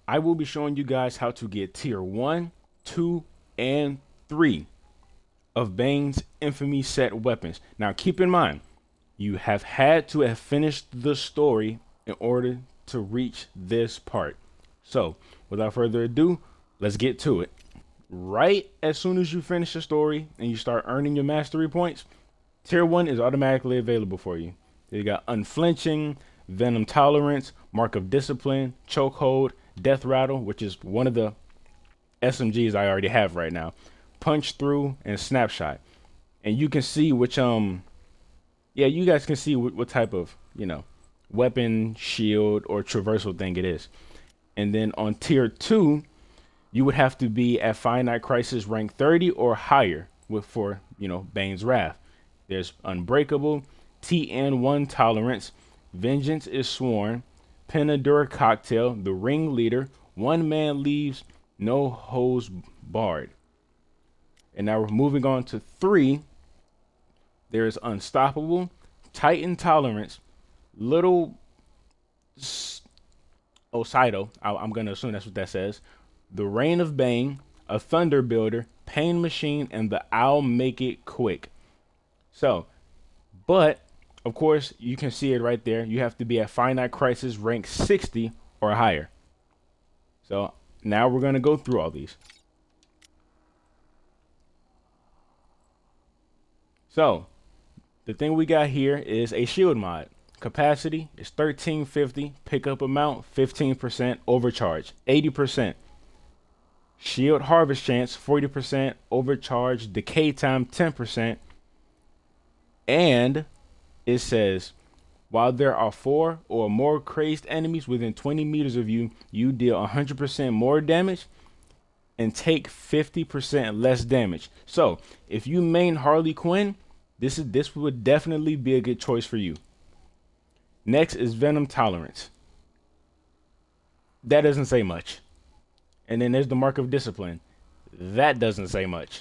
I will be showing you guys how to get tier 1, 2, and 3 of Bane's Infamy set weapons. Now keep in mind, you have had to have finished the story in order to reach this part. So without further ado, let's get to it. Right as soon as you finish the story and you start earning your mastery points, tier 1 is automatically available for you. You got Unflinching, Venom Tolerance, Mark of Discipline, Chokehold, Death Rattle, which is one of the SMGs I already have right now, Punch Through, and Snapshot. And you can see which you guys can see what type of weapon, shield, or traversal thing it is. And then on tier 2, you would have to be at Finite Crisis rank 30 or higher for Bane's Wrath. There's Unbreakable, TN1 Tolerance, Vengeance is Sworn, Penadura Cocktail, The Ringleader, One Man Leaves, No Hose Barred. And now we're moving on to 3. There's Unstoppable, Titan Tolerance, Little Osido, I'm going to assume that's what that says, The Reign of Bane, A Thunder Builder, Pain Machine, and the I'll Make It Quick. So, but of course, you can see it right there. You have to be at Finite Crisis rank 60 or higher. So now we're going to go through all these. So the thing we got here is a shield mod. Capacity is 1350, pickup amount 15%, overcharge 80%. Shield harvest chance 40%, overcharge, decay time 10%. And it says, while there are 4 or more crazed enemies within 20 meters of you, you deal 100% more damage and take 50% less damage. So if you main Harley Quinn, this would definitely be a good choice for you. Next is Venom Tolerance. That doesn't say much. And then there's the Mark of Discipline. That doesn't say much.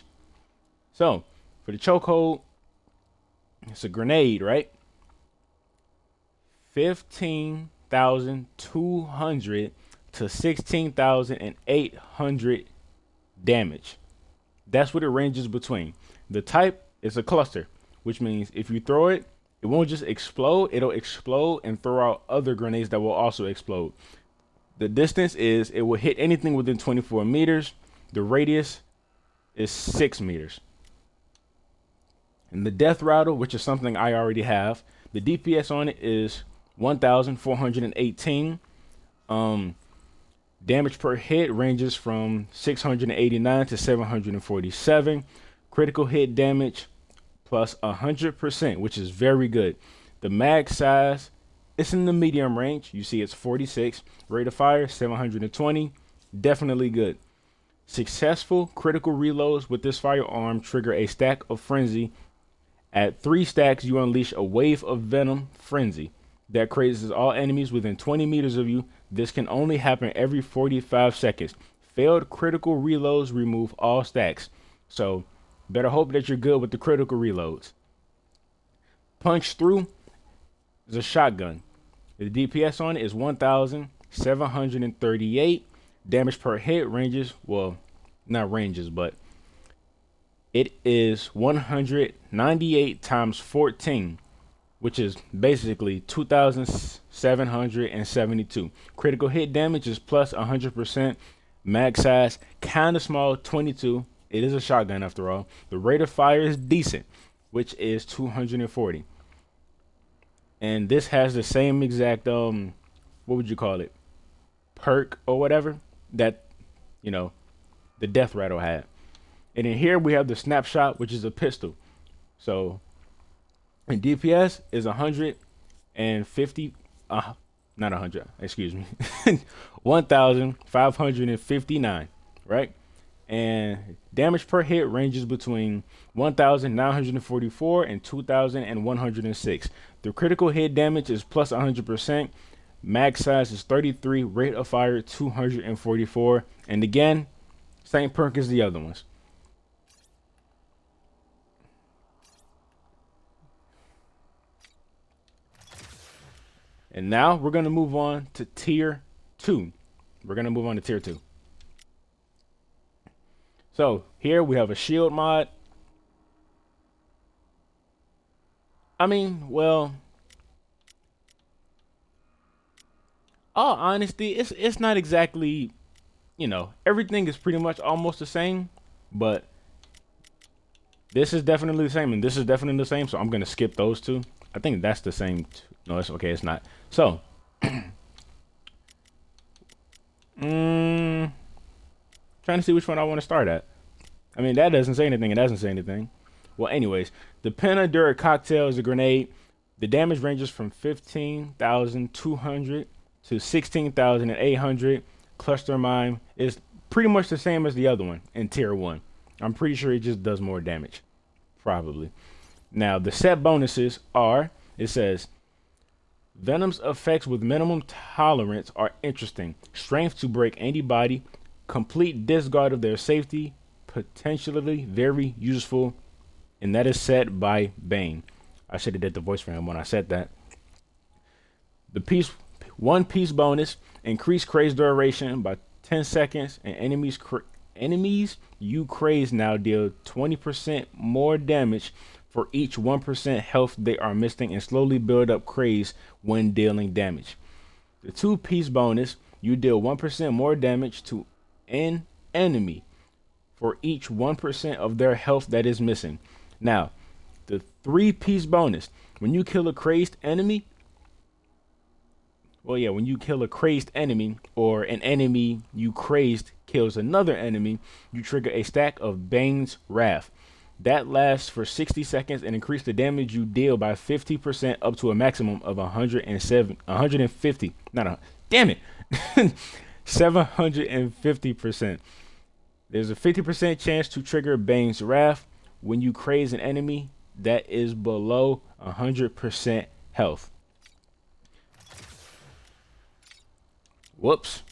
So for the chokehold, it's a grenade, right? 15,200 to 16,800 damage. That's what it ranges between. The type is a cluster, which means if you throw it, it won't just explode. It'll explode and throw out other grenades that will also explode. The distance is it will hit anything within 24 meters. The radius is 6 meters. And the Death Rattle, which is something I already have, the DPS on it is 1,418. Damage per hit ranges from 689 to 747. Critical hit damage plus 100%, which is very good. The mag size, it's in the medium range. You see it's 46. Rate of fire, 720. Definitely good. Successful critical reloads with this firearm trigger a stack of frenzy. At 3 stacks, you unleash a wave of venom frenzy that crazes all enemies within 20 meters of you. This can only happen every 45 seconds. Failed critical reloads remove all stacks. So better hope that you're good with the critical reloads. Punch Through is a shotgun. The DPS on it is 1,738. Damage per hit ranges, well, not ranges, but it is 198 times 14, which is basically 2,772. Critical hit damage is plus 100%. Mag size, kind of small, 22. It is a shotgun after all. The rate of fire is decent, which is 240. And this has the same exact, what would you call it? Perk or whatever that, the Death Rattle had. And in here we have the Snapshot, which is a pistol. So, and DPS is 150, not 100, excuse me, 1,559, right? And damage per hit ranges between 1,944 and 2,106. The critical hit damage is plus 100%. Mag size is 33. Rate of fire 244. And again, same perk as the other ones. And now we're going to move on to tier 2. we're gonna move on to tier 2. So here we have a shield mod. I mean, well, all honesty, it's not exactly, everything is pretty much almost the same, but this is definitely the same and this is definitely the same, so I'm gonna skip those two. I think that's the same. No, it's okay, it's not. So trying to see which one I want to start at. I mean, that doesn't say anything, it doesn't say anything. Well, anyways, the Panadura cocktail is a grenade. The damage ranges from 15,200 to 16,800. Cluster mine is pretty much the same as the other one in tier 1. I'm pretty sure it just does more damage. Probably. Now, the set bonuses are, it says, Venom's effects with minimum tolerance are interesting. Strength to break antibody, complete discard of their safety, potentially very useful, and that is set by Bane. I should have did the voice for him when I said that. The one piece bonus, increase craze duration by 10 seconds, and enemies you craze now deal 20% more damage for each 1% health they are missing and slowly build up craze when dealing damage. The 2-piece bonus, you deal 1% more damage to an enemy for each 1% of their health that is missing. Now, the 3-piece bonus, when you kill a crazed enemy, when you kill a crazed enemy or an enemy you crazed kills another enemy, you trigger a stack of Bane's Wrath. That lasts for 60 seconds and increase the damage you deal by 50% up to a maximum of 150. No, damn it. 750%. There's a 50% chance to trigger Bane's Wrath when you craze an enemy that is below 100% health. Whoops.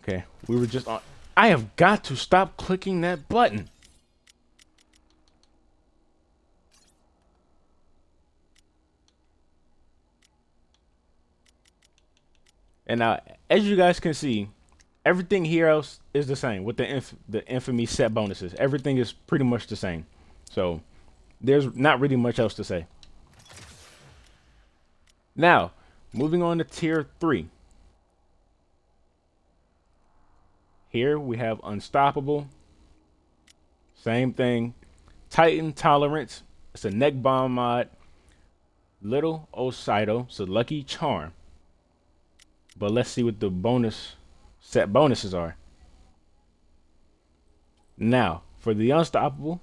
Okay, we were just on. I have got to stop clicking that button. And now, as you guys can see, everything here else is the same with the Infamy set bonuses. Everything is pretty much the same. So there's not really much else to say. Now, moving on to tier 3. Here we have Unstoppable. Same thing. Titan Tolerance. It's a neck bomb mod. Little Osido. It's a lucky charm. But let's see what the set bonuses are. Now, for the Unstoppable,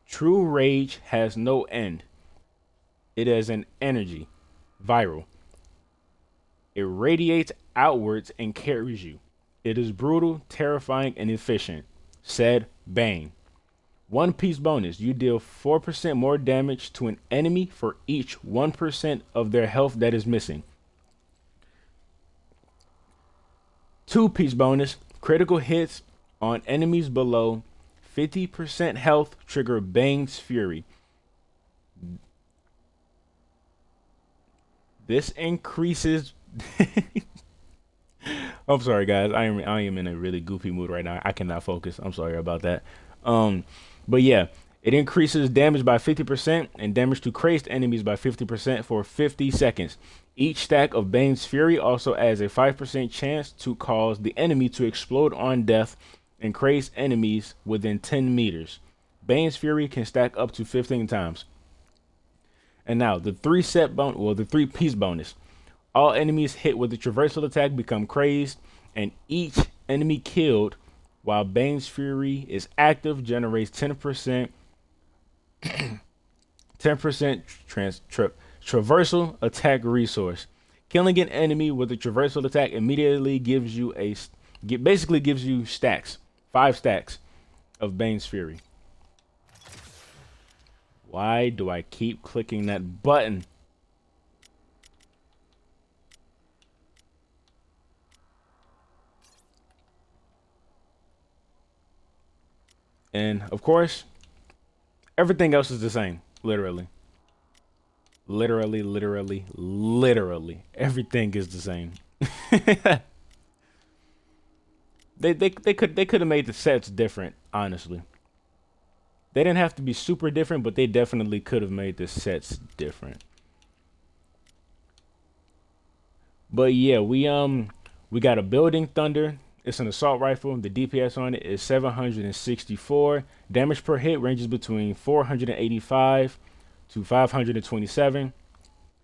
True Rage has no end. It is an energy, viral. It radiates outwards and carries you. It is brutal, terrifying, and efficient, said Bane. 1-piece bonus, you deal 4% more damage to an enemy for each 1% of their health that is missing. 2-piece bonus, critical hits on enemies below 50% health trigger Bane's Fury. This increases. I'm sorry, guys. I am in a really goofy mood right now. I cannot focus. I'm sorry about that. But yeah, it increases damage by 50% and damage to crazed enemies by 50% for 50 seconds. Each stack of Bane's Fury also adds a 5% chance to cause the enemy to explode on death and crazed enemies within 10 meters. Bane's Fury can stack up to 15 times. And now the 3-piece bonus. All enemies hit with the traversal attack become crazed, and each enemy killed while Bane's Fury is active generates 10% traversal attack resource. Killing an enemy with a traversal attack immediately gives you basically gives you stacks, 5 stacks of Bane's Fury. Why do I keep clicking that button? And of course, Everything else is the same. Literally. Literally. Everything is the same. They could have made the sets different, honestly. They didn't have to be super different, but they definitely could have made the sets different. But yeah, we got a building thunder. It's an assault rifle. The DPS on it is 764. Damage per hit ranges between 485 to 527.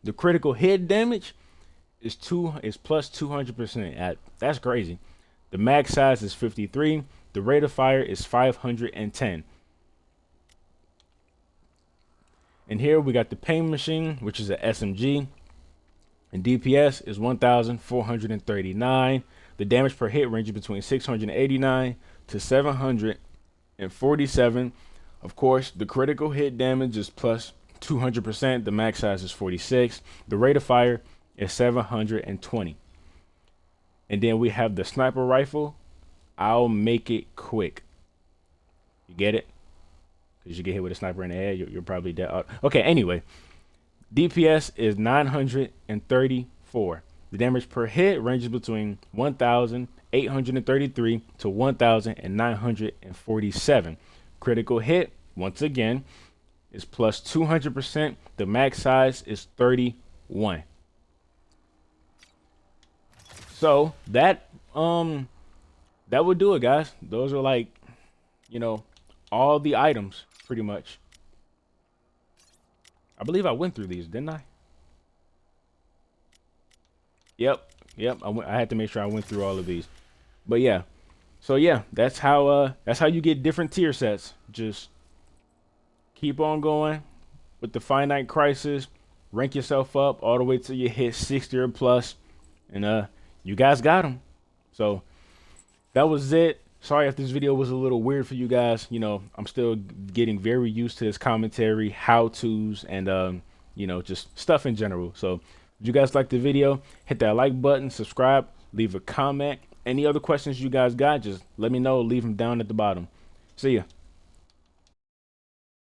The critical hit damage is plus 200%. That's crazy. The mag size is 53. The rate of fire is 510. And here we got the pain machine, which is a SMG. And DPS is 1,439. The damage per hit ranges between 689 to 747. Of course, the critical hit damage is plus 200%. The max size is 46. The rate of fire is 720. And then we have the sniper rifle. I'll make it quick. You get it? Because you get hit with a sniper in the head, you're probably dead. Okay, anyway. DPS is 934. The damage per hit ranges between 1,833 to 1,947. Critical hit, once again, is plus 200%. The max size is 31. So that would do it, guys. Those are like, all the items pretty much. I believe I went through these, didn't I? Yep. I had to make sure I went through all of these. But yeah. So yeah, that's how you get different tier sets. Just keep on going with the finite crisis. Rank yourself up all the way till you hit 60 or plus. And you guys got them. So that was it. Sorry if this video was a little weird for you guys. I'm still getting very used to this commentary, how-tos, and just stuff in general. So if you guys like the video, hit that like button, subscribe, leave a comment. Any other questions you guys got, just let me know. Leave them down at the bottom. See ya.